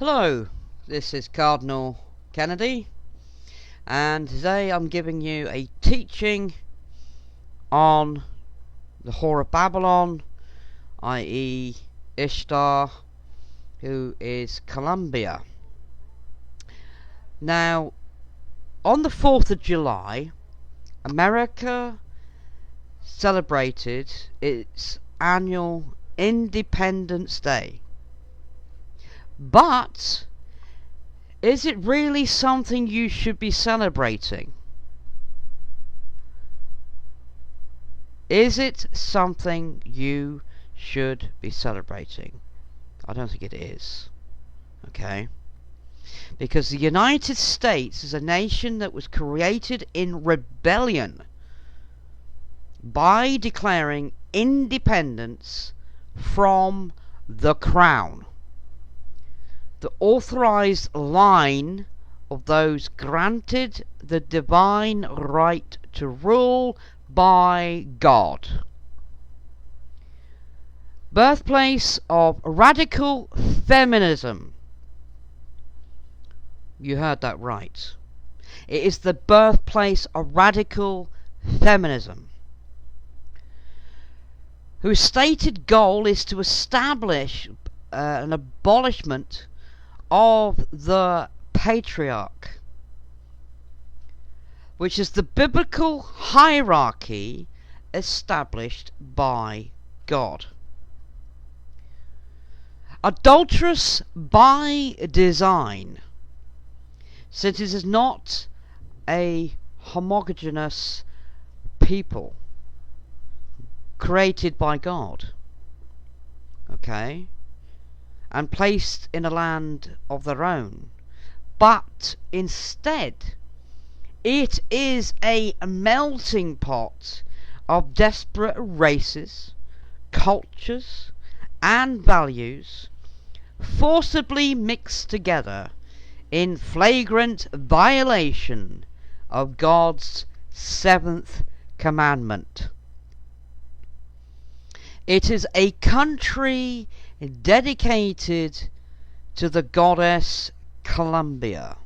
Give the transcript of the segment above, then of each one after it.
Hello, this is Cardinal Kennedy, and today I'm giving you a teaching on the whore of Babylon, i.e. Ishtar, who is Columbia. Now, on the 4th of July, America celebrated its annual Independence Day. But is it really something you should be celebrating? Is it something you should be celebrating? I don't think it is. Okay? Because the United States is a nation that was created in rebellion by declaring independence from the crown, the authorized line of those granted the divine right to rule by God. Birthplace of radical feminism. You heard that right. It is the birthplace of radical feminism, whose stated goal is to establish an abolishment of the patriarch, which is the biblical hierarchy established by God. Adulterous by design, since it is not a homogeneous people created by God, okay, and placed in a land of their own, but instead it is a melting pot of desperate races, cultures, and values forcibly mixed together in flagrant violation of God's 7th commandment. It is a country dedicated to the goddess Columbia,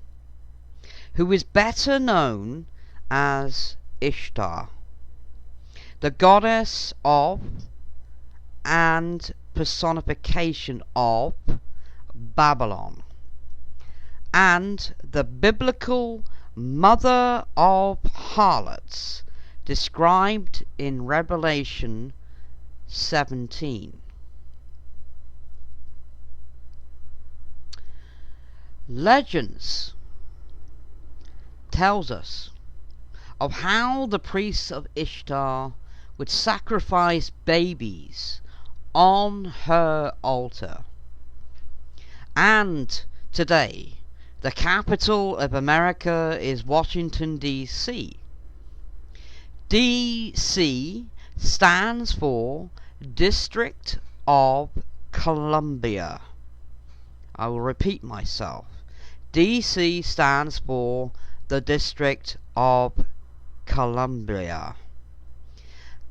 who is better known as Ishtar, the goddess of and personification of Babylon, and the biblical mother of harlots described in Revelation 17. Legends tells us of how the priests of Ishtar would sacrifice babies on her altar. And today, the capital of America is Washington, D.C. D.C. stands for District of Columbia. I will repeat myself. D.C. stands for the District of Columbia.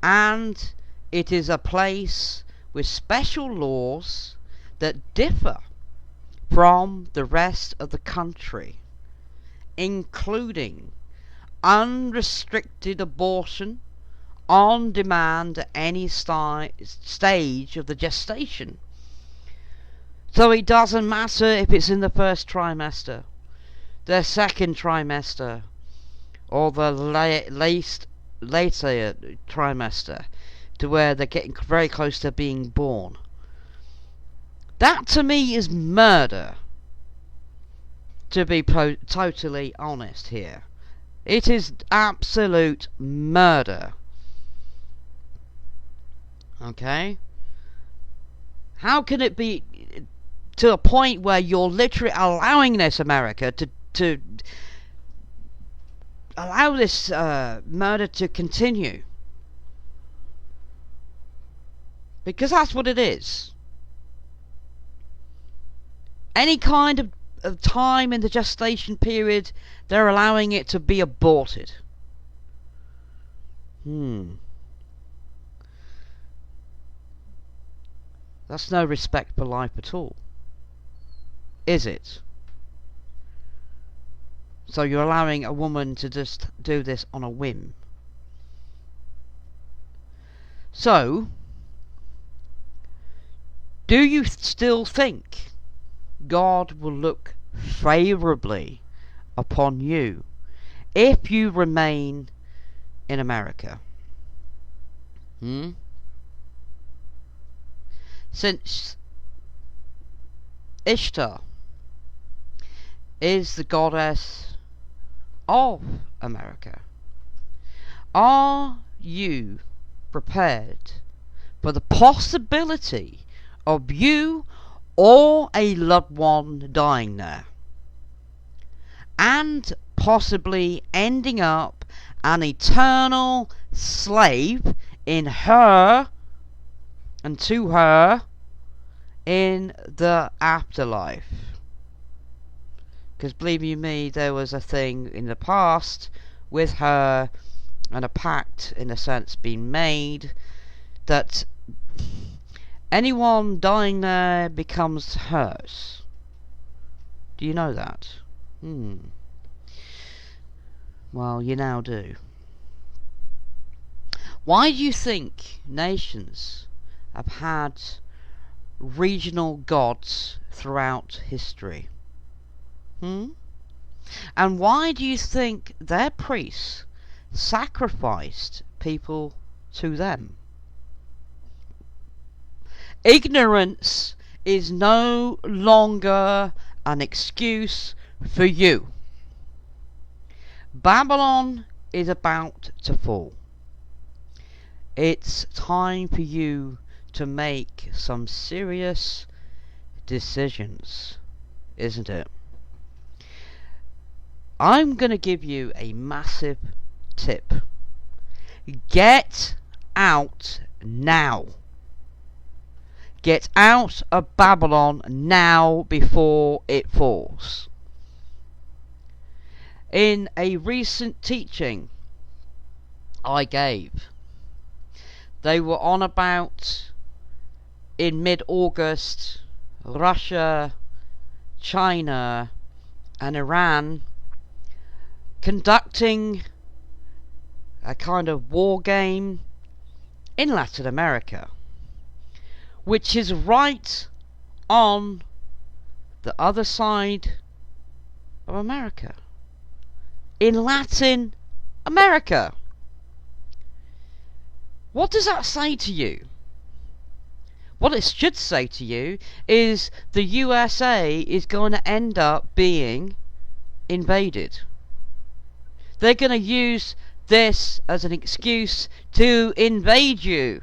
And it is a place with special laws that differ from the rest of the country, including unrestricted abortion on demand at any stage of the gestation. So it doesn't matter if it's in the first trimester, the second trimester, or the later trimester, to where they're getting very close to being born. That to me is murder, to be totally honest here. It is absolute murder. Okay? How can it be to a point where you're literally allowing this, America, to allow this murder to continue? Because that's what it is. Any kind of time in the gestation period, they're allowing it to be aborted. That's no respect for life at all. is it? So you're allowing a woman to just do this on a whim. So, do you still think God will look favourably upon you if you remain in America? Since Ishtar is the goddess of America, are you prepared for the possibility of you or a loved one dying there, and possibly ending up an eternal slave in her and to her in the afterlife? Because believe you me, there was a thing in the past with her, and a pact in a sense being made, that anyone dying there becomes hers. Do you know that? Well, you now do. Why do you think nations have had regional gods throughout history? And why do you think their priests sacrificed people to them? Ignorance is no longer an excuse for you. Babylon is about to fall. It's time for you to make some serious decisions, isn't it? I'm going to give you a massive tip. Get out now. Get out of Babylon now before it falls. In a recent teaching I gave, they were on about, in mid-August, Russia, China and Iran conducting a kind of war game in Latin America, which is right on the other side of America. In Latin America. What does that say to you? What it should say to you is the USA is going to end up being invaded. They're going to use this as an excuse to invade you.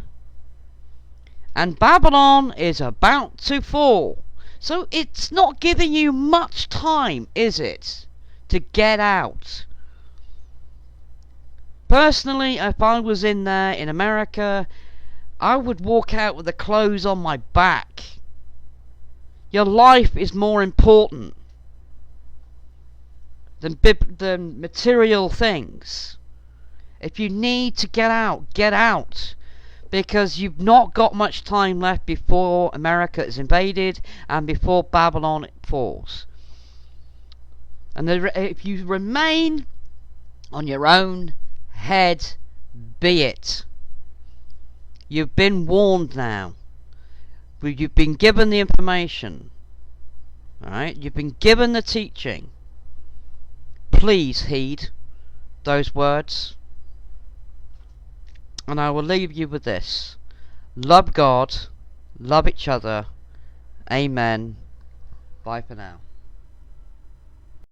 And Babylon is about to fall. So it's not giving you much time, is it, to get out? Personally, if I was in there in America, I would walk out with the clothes on my back. Your life is more important than material things. If you need to get out, get out. Because you've not got much time left before America is invaded and before Babylon falls. And if you remain on your own head, be it. You've been warned now. You've been given the information. Alright? You've been given the teaching. Please heed those words. And I will leave you with this. Love God. Love each other. Amen. Bye for now.